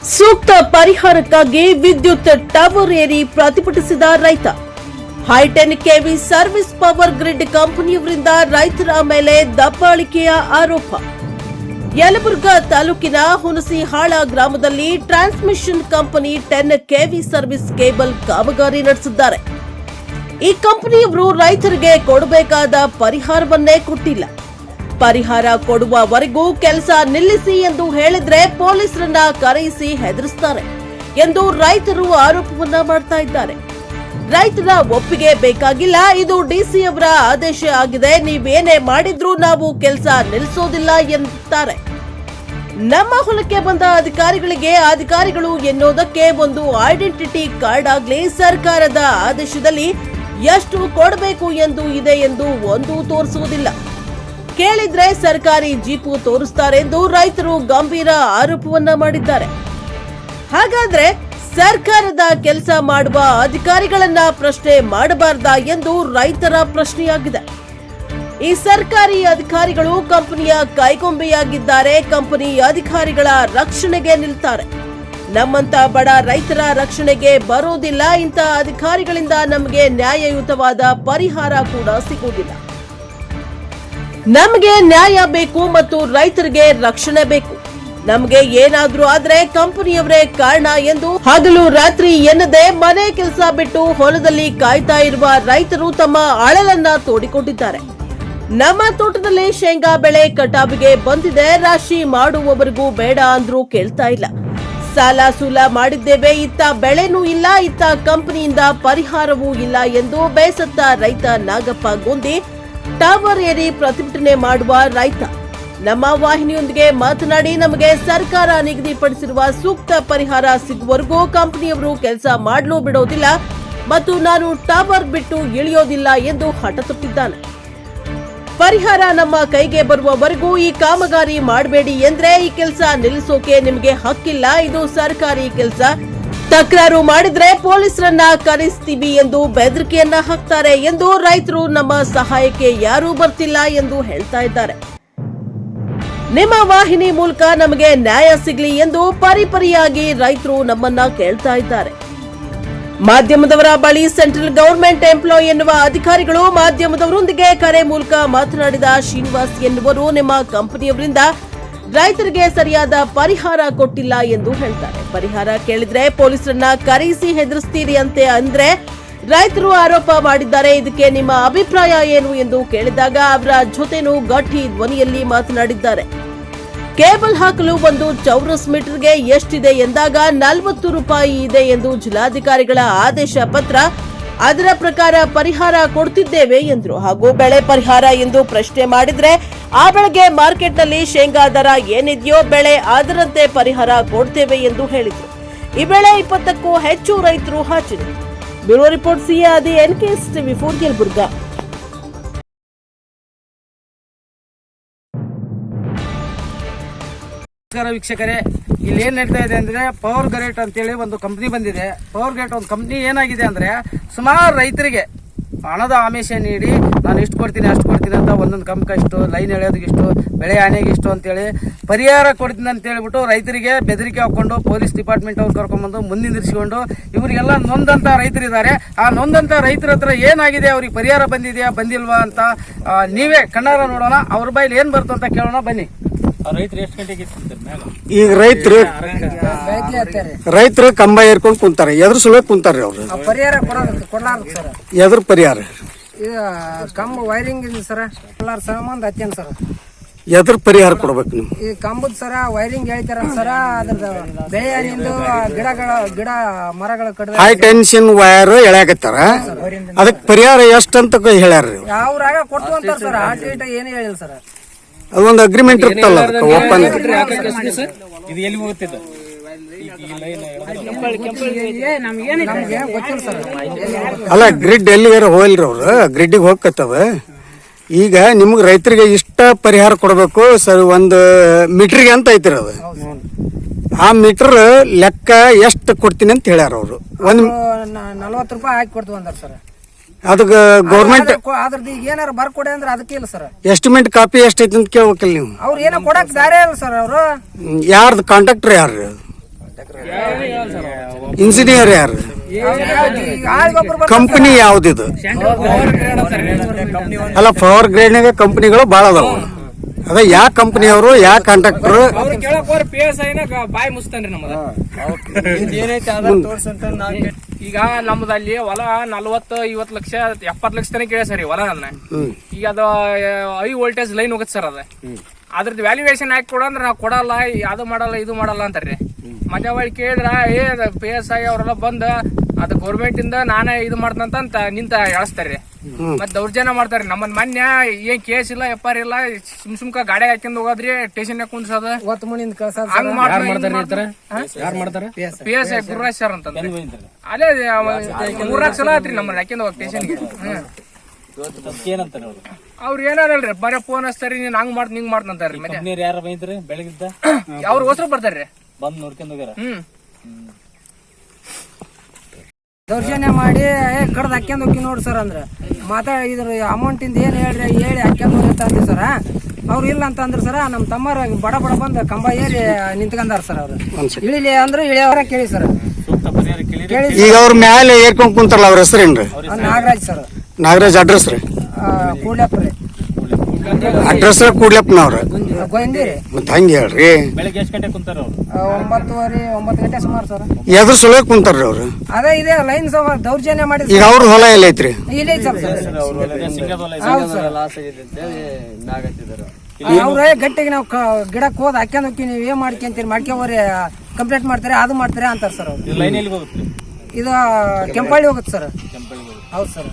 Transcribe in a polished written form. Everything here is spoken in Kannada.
ಸೂಕ್ತ ಪರಿಹಾರಕ್ಕಾಗಿ ವಿದ್ಯುತ್ ಟವರ್ ಏರಿ ಪ್ರತಿಭಟಿಸಿದ ರೈತ. ಹೈ-10 ಕೆವಿ ಸರ್ವಿಸ್ ಪವರ್ ಗ್ರಿಡ್ ಕಂಪನಿಯವರಿಂದ ರೈತರ ಮೇಲೆ ದಬ್ಬಾಳಿಕೆಯ ಆರೋಪ. ಯಲಬುರ್ಗಾ ತಾಲೂಕಿನ ಹುಣಸಿಹಾಳ ಗ್ರಾಮದಲ್ಲಿ transmission company 10 KV service cable ಕಾಮಗಾರಿ ನಡೆಸಿದ್ದಾರೆ. ಈ ಕಂಪನಿಯವರು ರೈತರಿಗೆ ಕೊಡಬೇಕಾದ ಪರಿಹಾರವನ್ನೇ ಕೊಟ್ಟಿಲ್ಲ. ಪರಿಹಾರ ಕೊಡುವವರೆಗೂ ಕೆಲಸ ನಿಲ್ಲಿಸಿ ಎಂದು ಹೇಳಿದ್ರೆ ಪೊಲೀಸರನ್ನ ಕರೆಯಿಸಿ ಹೆದರಿಸುತ್ತಾರೆ ಎಂದು ರೈತರು ಆರೋಪವನ್ನ ಮಾಡ್ತಾ ಇದ್ದಾರೆ. ರೈತರ ಒಪ್ಪಿಗೆ ಬೇಕಾಗಿಲ್ಲ, ಇದು ಡಿಸಿ ಅವರ ಆದೇಶ ಆಗಿದೆ, ನೀವೇನೇ ಮಾಡಿದ್ರೂ ನಾವು ಕೆಲಸ ನಿಲ್ಲಿಸೋದಿಲ್ಲ ಎನ್ನುತ್ತಾರೆ. ನಮ್ಮ ಹೊಲಕ್ಕೆ ಬಂದ ಅಧಿಕಾರಿಗಳು ಎನ್ನುವುದಕ್ಕೆ ಒಂದು ಐಡೆಂಟಿಟಿ ಕಾರ್ಡ್ ಆಗ್ಲಿ, ಸರ್ಕಾರದ ಆದೇಶದಲ್ಲಿ ಎಷ್ಟು ಕೊಡಬೇಕು ಎಂದು ಇದೆ ಎಂದು ಒಂದು ತೋರಿಸುವುದಿಲ್ಲ. ಕೇಳಿದ್ರೆ ಸರ್ಕಾರಿ ಜೀಪು ತೋರಿಸ್ತಾರೆ ಎಂದು ರೈತರು ಗಂಭೀರ ಆರೋಪವನ್ನ ಮಾಡಿದ್ದಾರೆ. ಹಾಗಾದ್ರೆ ಸರ್ಕಾರದ ಕೆಲಸ ಮಾಡುವ ಅಧಿಕಾರಿಗಳನ್ನ ಪ್ರಶ್ನೆ ಮಾಡಬಾರ್ದಾ ಎಂದು ರೈತರ ಪ್ರಶ್ನೆಯಾಗಿದೆ. ಈ ಸರ್ಕಾರಿ ಅಧಿಕಾರಿಗಳು ಕಂಪನಿಯ ಕೈಗೊಂಬೆಯಾಗಿದ್ದಾರೆ. ಕಂಪನಿ ಅಧಿಕಾರಿಗಳ ರಕ್ಷಣೆಗೆ ನಿಲ್ತಾರೆ. ನಮ್ಮಂತ ಬಡ ರೈತರ ರಕ್ಷಣೆಗೆ ಬರೋದಿಲ್ಲ. ಇಂಥ ಅಧಿಕಾರಿಗಳಿಂದ ನಮಗೆ ನ್ಯಾಯಯುತವಾದ ಪರಿಹಾರ ಕೂಡ ಸಿಗುವುದಿಲ್ಲ. ನಮಗೆ ನ್ಯಾಯ ಬೇಕು ಮತ್ತು ರೈತರಿಗೆ ರಕ್ಷಣೆ ಬೇಕು. ನಮಗೆ ಏನಾದ್ರೂ ಆದ್ರೆ ಕಂಪನಿಯವರೇ ಕಾರಣ ಎಂದು ಹಗಲು ರಾತ್ರಿ ಎನ್ನದೆ ಮನೆ ಕೆಲಸ ಬಿಟ್ಟು ಹೊಲದಲ್ಲಿ ಕಾಯ್ತಾ ಇರುವ ರೈತರು ತಮ್ಮ ಅಳಲನ್ನ ತೋಡಿಕೊಂಡಿದ್ದಾರೆ. ನಮ್ಮ ತೋಟದಲ್ಲಿ ಶೇಂಗಾ ಬೆಳೆ ಕಟಾವಿಗೆ ಬಂದಿದೆ, ರಾಶಿ ಮಾಡುವವರೆಗೂ ಬೇಡ ಅಂದ್ರೂ ಕೇಳ್ತಾ ಇಲ್ಲ. ಸಾಲ ಸೂಲ ಮಾಡಿದ್ದೇವೆ, ಇತ್ತ ಬೆಳೆನೂ ಇಲ್ಲ, ಇತ್ತ ಕಂಪನಿಯಿಂದ ಪರಿಹಾರವೂ ಇಲ್ಲ ಎಂದು ಬೇಸತ್ತ ರೈತ ನಾಗಪ್ಪ ಗೊಂದಿ ಟವರ್ ಏರಿ ಪ್ರತಿಭಟನೆ ಮಾಡುವ ರೈತ ನಮ್ಮ ವಾಹಿನಿಯೊಂದಿಗೆ ಮಾತನಾಡಿ, ನಮಗೆ ಸರ್ಕಾರ ನಿಗದಿಪಡಿಸಿರುವ ಸೂಕ್ತ ಪರಿಹಾರ ಸಿಗುವವರೆಗೂ ಕಂಪನಿಯವರು ಕೆಲಸ ಮಾಡಲು ಬಿಡೋದಿಲ್ಲ ಮತ್ತು ನಾನು ಟವರ್ ಬಿಟ್ಟು ಇಳಿಯೋದಿಲ್ಲ ಎಂದು ಹಠ ತೊಟ್ಟಿದ್ದಾನೆ. ಪರಿಹಾರ ನಮ್ಮ ಕೈಗೆ ಬರುವವರೆಗೂ ಈ ಕಾಮಗಾರಿ ಮಾಡಬೇಡಿ ಎಂದ್ರೆ ಈ ಕೆಲಸ ನಿಲ್ಲಿಸೋಕೆ ನಿಮಗೆ ಹಕ್ಕಿಲ್ಲ, ಇದು ಸರ್ಕಾರಿ ಕೆಲಸ, ತಕರಾರು ಮಾಡಿದ್ರೆ ಪೊಲೀಸರನ್ನ ಕರೆಸ್ತೀವಿ ಎಂದು ಬೆದರಿಕೆಯನ್ನ ಹಾಕ್ತಾರೆ ಎಂದು ರೈತರು ನಮ್ಮ ಸಹಾಯಕ್ಕೆ ಯಾರೂ ಬರ್ತಿಲ್ಲ ಎಂದು ಹೇಳ್ತಾ ಇದ್ದಾರೆ. ನಿಮ್ಮ ವಾಹಿನಿ ಮೂಲಕ ನಮಗೆ ನ್ಯಾಯ ಸಿಗಲಿ ಎಂದು ಪರಿಪರಿಯಾಗಿ ರೈತರು ನಮ್ಮನ್ನ ಕೇಳ್ತಾ ಇದ್ದಾರೆ. ಮಾಧ್ಯಮದವರ ಬಳಿ ಸೆಂಟ್ರಲ್ ಗವರ್ಮೆಂಟ್ ಎಂಪ್ಲಾಯ್ ಎನ್ನುವ ಅಧಿಕಾರಿಗಳು ಮಾಧ್ಯಮದವರೊಂದಿಗೆ ಕರೆ ಮೂಲಕ ಮಾತನಾಡಿದ ಶ್ರೀನಿವಾಸ್ ಎನ್ನುವರು ನಿಮ್ಮ ಕಂಪನಿಯವರಿಂದ ರೈತರಿಗೆ ಸರಿಯಾದ ಪರಿಹಾರ ಕೊಟ್ಟಿಲ್ಲ ಎಂದು ಹೇಳ್ತಾರೆ. ಪರಿಹಾರ ಕೇಳಿದ್ರೆ ಪೊಲೀಸರನ್ನ ಕರೆಯಿಸಿ ಹೆದರಿಸ್ತೀರಿ ಅಂತೆ ಅಂದ್ರೆ ರೈತರು ಆರೋಪ ಮಾಡಿದ್ದಾರೆ. ಇದಕ್ಕೆ ನಿಮ್ಮ ಅಭಿಪ್ರಾಯ ಏನು ಎಂದು ಕೇಳಿದಾಗ ಅವರ ಜೊತೆನೂ ಗಟ್ಟಿ ಧ್ವನಿಯಲ್ಲಿ ಮಾತನಾಡಿದ್ದಾರೆ. ಕೇಬಲ್ ಹಾಕಲು ಒಂದು ಚೌರಸ್ ಮೀಟರ್ಗೆ ಎಷ್ಟಿದೆ ಎಂದಾಗ 40 ರೂಪಾಯಿ ಇದೆ ಎಂದು ಜಿಲ್ಲಾಧಿಕಾರಿಗಳ ಆದೇಶ ಪತ್ರ, ಅದರ ಪ್ರಕಾರ ಪರಿಹಾರ ಕೊಡ್ತಿದ್ದೇವೆ ಎಂದರು. ಹಾಗೂ ಬೆಳೆ ಪರಿಹಾರ ಎಂದು ಪ್ರಶ್ನೆ ಮಾಡಿದ್ರೆ ಆ ಬೆಳೆಗೆ ಮಾರ್ಕೆಟ್ನಲ್ಲಿ ಶೇಂಗಾ ದರ ಏನಿದೆಯೋ ಬೆಳೆ ಅದರಂತೆ ಪರಿಹಾರ ಕೊಡ್ತೇವೆ ಎಂದು ಹೇಳಿದರು. ಈ ಬೆಳೆ 20ಕ್ಕೂ ಹೆಚ್ಚು ರೈತರು ಹಾಜರಿದ್ದರು. Bureau report CA NKS TV 4 Yelburga. ನಮಸ್ಕಾರ ವೀಕ್ಷಕರೇ, ಇಲ್ಲಿ ಏನ್ ನಡೀತಾ ಇದೆ ಅಂದ್ರೆ ಪವರ್ ಗ್ರೇಟ್ ಅಂತೇಳಿ ಒಂದು ಕಂಪ್ನಿ ಬಂದಿದೆ. ಪವರ್ ಗ್ರೇಟ್ ಒಂದು ಕಂಪ್ನಿ ಏನಾಗಿದೆ ಅಂದ್ರೆ ಸುಮಾರು ರೈತರಿಗೆ ಹಣದ ಆಮಿಷ ನೀಡಿ ನಾನು ಇಷ್ಟು ಕೊಡ್ತೀನಿ ಅಷ್ಟು ಕೊಡ್ತೀನಿ ಅಂತ ಒಂದೊಂದು ಕಂಪಕ್ಕೆ ಇಷ್ಟು, ಲೈನ್ ಎಳೆಯೋದಕ್ಕೆ ಇಷ್ಟು, ಬೆಳೆ ಹಾನಿಗೆ ಇಷ್ಟು ಅಂತೇಳಿ ಪರಿಹಾರ ಕೊಡ್ತೀನಿ ಅಂತ ಹೇಳ್ಬಿಟ್ಟು ರೈತರಿಗೆ ಬೆದರಿಕೆ ಹಾಕೊಂಡು ಪೊಲೀಸ್ ಡಿಪಾರ್ಟ್ಮೆಂಟ್ ಅವ್ರು ಕರ್ಕೊಂಡ್ಬಂದು ಮುಂದಿರಿಸಿಕೊಂಡು ಇವರಿಗೆಲ್ಲ ನೊಂದಂತ ರೈತರಿದ್ದಾರೆ. ಆ ನೊಂದಂತ ರೈತರ ಹತ್ರ ಏನಾಗಿದೆ, ಅವ್ರಿಗೆ ಪರಿಹಾರ ಬಂದಿದೆಯಾ ಬಂದಿಲ್ವಾ ಅಂತ ನೀವೇ ಕಣ್ಣಾರ ನೋಡೋಣ. ಅವ್ರ ಬಾಯಲ್ಲಿ ಏನ್ ಬರ್ತು ಅಂತ ಕೇಳೋಣ ಬನ್ನಿ. ಈಗ ರೈತರು ಕಂಬ ಏರ್ಕೊಂಡು ಕುಂತಾರೆ, ಎದ್ರ ಸುಳ್ಳು ಕುಂತಾರ್ರಿ ಅವ್ರು. ಪರಿಹಾರ ಕೊಡ್ಲಾರ ಸರ್. ಎದ್ರ ಪರಿಹಾರ? ಕಂಬ ವೈರಿಂಗ್ ಸರ ಸಂಬಂಧ ಹತ್ತೇನ್ ಸರ್. ಎದ್ರ ಪರಿಹಾರ ಕೊಡ್ಬೇಕು ನೀವು? ಈ ಕಂಬದ ಸರ ವೈರಿಂಗ್ ಹೇಳ್ತಾರ ಸರ, ಅದ್ರದ್ದು ಬೆಳೆ ನಿಂದು ಗಿಡ ಮರಗಳ ಕಡೆ ಹೈ ಟೆನ್ಷನ್ ವೈರ್ ಎಳ್ಯಾಕತ್ತಾರ, ಅದಕ್ಕೆ ಪರಿಹಾರ ಎಷ್ಟಂತ ಹೇಳ್ಯಾರ್ರಿ? ಅವ್ರಾಗ ಕೊಡ್ತು ಅಂತಾರ ಸರ್. ಆಟ ಗೀಟ ಏನು ಹೇಳಿಲ್ಲ ಸರ್. ಅದೊಂದು ಅಗ್ರಿಮೆಂಟ್ ಇರ್ತಲ್ಲ ಓಪನ್. ಅಲ್ಲ, ಗ್ರಿಡ್ ಎಲ್ಲಿಗಾರ ಹೋಗಿಲ್ರಿ ಅವ್ರು, ಗ್ರಿಡ್ಗೆ ಹೋಗತ್ತವ. ಈಗ ನಿಮ್ಗೆ ರೈತರಿಗೆ ಇಷ್ಟ ಪರಿಹಾರ ಕೊಡಬೇಕು ಸರ್, ಒಂದು ಮೀಟ್ರಿಗೆ ಅಂತ ಐತಿರ ಅದು. ಆ ಮೀಟರ್ ಲೆಕ್ಕ ಎಷ್ಟು ಕೊಡ್ತೀನಿ ಅಂತ ಹೇಳ್ಯಾರ ಅವರು. 40 ರೂಪಾಯಿ ಹಾಕಿ ಕೊಡ್ತೀವಿ ಅಂದಾರ ಸರ್. ಅದಕ್ಕೆ ಗೌರ್ಮೆಂಟ್ ಅದ್ರದ್ದು ಈಗ ಏನಾರ ಬರ್ಕೊಡೆ ಅಂದ್ರೆ ಅದಕ್ಕೆ ಇಲ್ಲ ಸರ್. ಎಸ್ಟಿಮೇಟ್ ಕಾಪಿ ಎಷ್ಟೈತಿ ಅಂತ ಕೇಳ್ಬೇಕಲ್ಲ ನೀವು. ಅವ್ರು ಏನೋ ಕೊಡಕ್ ದಾರಿ ಇಲ್ಲ ಸರ್. ಅವರು ಯಾರ್ದು ಕಾಂಟ್ರಾಕ್ಟರ್ ಯಾರು? ಇಂಜಿನಿಯರ್ ಯಾರು? ಕಂಪನಿ ಯಾವ್ದಿದು? ಅಲ್ಲ, ಪವರ್ ಗ್ರೇಡ್ನಾಗ ಕಂಪನಿಗಳು ಭಾಳ ಅದಾವ. ಅದ ಯಾವ ಕಂಪನಿಯವರು, ಯಾವ ಕಾಂಟ್ರಾಕ್ಟರ್? ಬಾಯಿ ಮುಸ್ತನ್ರಿ ನಮ್ಮದ. ಈಗ ನಮ್ದಲ್ಲಿ ಹೊಲ 40-50 ಲಕ್ಷ 70 ಲಕ್ಷ ತನಕ ಕೇಳ ಸರ್ ಹೊಲ. ಈಗ ಅದು ಹೈ ವೋಲ್ಟೇಜ್ ಲೈನ್ ಹೋಗುತ್ತೆ ಸರ್. ಅದ್ರದ್ದು ವ್ಯಾಲ್ಯೂಯೇಷನ್ ಹಾಕಿ ಕೊಡಂದ್ರೆ ನಾವು ಕೊಡಲ್ಲ, ಅದು ಮಾಡಲ್ಲ ಇದು ಮಾಡಲ್ಲ ಅಂತಾರ್ರಿ. ಮತ್ತೆ ಅವಳಿ ಕೇಳಿದ್ರ PSI ಅವರೆಲ್ಲ ಬಂದ ಅದು ಗೌರ್ಮೆಂಟ್ ಇಂದ ನಾನೇ ಇದು ಮಾಡ್ತಂತ ನಿಂತ ಎಳಸ್ತಾರ್ರಿ. ಮತ್ ದೌರ್ಜನ್ಯ ಮಾಡ್ತಾರ್ರಿ. ನಮ್ಮನ್ ಮೊನ್ನೆ ಏನ್ ಕೇಸ್ ಇಲ್ಲ, FR ಇಲ್ಲ, ಸುಮ್ಕ ಗಾಡಿ ಹಾಕೊಂಡ್ ಹೋಗೋದ್ರಿ, ಸ್ಟೇಷನ್ ಕುಂದ್ಸೋದ, ಹಂಗ್ ಮಾಡ್ತಾರೆ. PSI ಗುರುರಾಜ್ ಸರ್ ಅಂತ ಅಲ್ಲೇ 3 ಸಲ ಆತ್ರಿ ನಮ್ಮನ್ನ ಹಾಕೊಂಡ್ ಹೋಗ ಸ್ಟೇಷನ್ಗೆ. ಅವ್ರು ಏನಾರಲ್ರಿ, ಬರೀ ಫೋನ್ ಹಚ್ತಾರಿ, ನೀನ್ ಹಂಗ್ ಮಾಡ್ತ ಹಿಂಗ್ ಮಾಡ್ತಂತಾರ್ರಿ. ಅವ್ರ ಹೊಸರು ಬರ್ತಾರ್ರಿ, ಬಂದ್ ನೋಡ್ಕೊಂಡ್ ಹೋಗ್ಯಾರ. ದೌರ್ಜನ್ಯ ಮಾಡಿ ಕಡ್ದು ಹಾಕ್ಯಂಡ್ ಹೋಗಿ ನೋಡಿ ಸರ್ ಅಂದ್ರ ಇದ್ರ ಅಮೌಂಟ್ ಇಂದ ಏನ್ ಹೇಳಿ ಹಾಕ್ಯಂಡ್ ಹೋಗಿರ್ತಾ ಅಂತೀವಿ ಸರ್. ಅವ್ರು ಇಲ್ಲ ಅಂತ ಅಂದ್ರ ಸರ್, ನಮ್ ತಮ್ಮರ ಬಡ ಬಂದ್ ಕಂಬ ಏರಿ ನಿಂತ್ಕೊಂಡಾರ ಸರ್. ಅವ್ರು ಇಳಿಲಿ ಅಂದ್ರೆ ಇಳಿಯವ್ರ ಕೇಳಿ ಸರ್. ಈಗ ಅವ್ರ ಮ್ಯಾಲೆ ಏರ್ಕೊಂಡ್ ಕುಂತಾರಲ್ಲ, ಅವ್ರ ಹೆಸರೇನ್ರಿ? ನಾಗರಾಜ್ ಸರ್. ನಾಗರಾಜ್ ಅಡ್ರೆಸ್ ರೀ? ಕೂಡ್ಲಪ್ಪ ರೀ. ಅಡ್ರೆಸ್ ಕೂಡ್ಲಪ್ಪನವ್ರ. ಗೊಂದಿರಿ. ಮತ್ ಹಂಗ ಹೇಳ್ರಿ. 9 ಗಂಟೆ ಸುಮಾರು ಸರ್. ಎದ್ರ ಸಲುವಾಗಿ ಕುಂತಾರ್ರಿ ಅವ್ರು? ಅದೇ ಇದೆ ಲೈನ್ ದೌರ್ಜನ್ಯ ಮಾಡಿ. ಈಗ ಅವ್ರ ಹೊಲ ಎಲ್ಲ ಐತ್ರಿ? ಇಲ್ಲ ಸರ್. ಅವ್ರ ಗಟ್ಟಿಗೆ ನಾವು ಗಿಡಕ್ಕೆ ಹೋದ್ ಹಾಕ್ಯಂಡ್ ಹೋಗಿ ನೀವ್ ಏನ್ ಮಾಡ್ಕೊಂತೀರಿ, ಮಾಡ್ಕೊಂಬರಿ ಕಂಪ್ಲೇಂಟ್ ಮಾಡ್ತಾರೆ, ಅದು ಮಾಡ್ತಾರೆ ಅಂತಾರ ಸರ್ ಅವ್ರು. ಇದು ಕೆಂಪಳ್ಳಿ ಹೋಗುತ್ತೆ ಸರ್. ಹೌದು ಸರ್.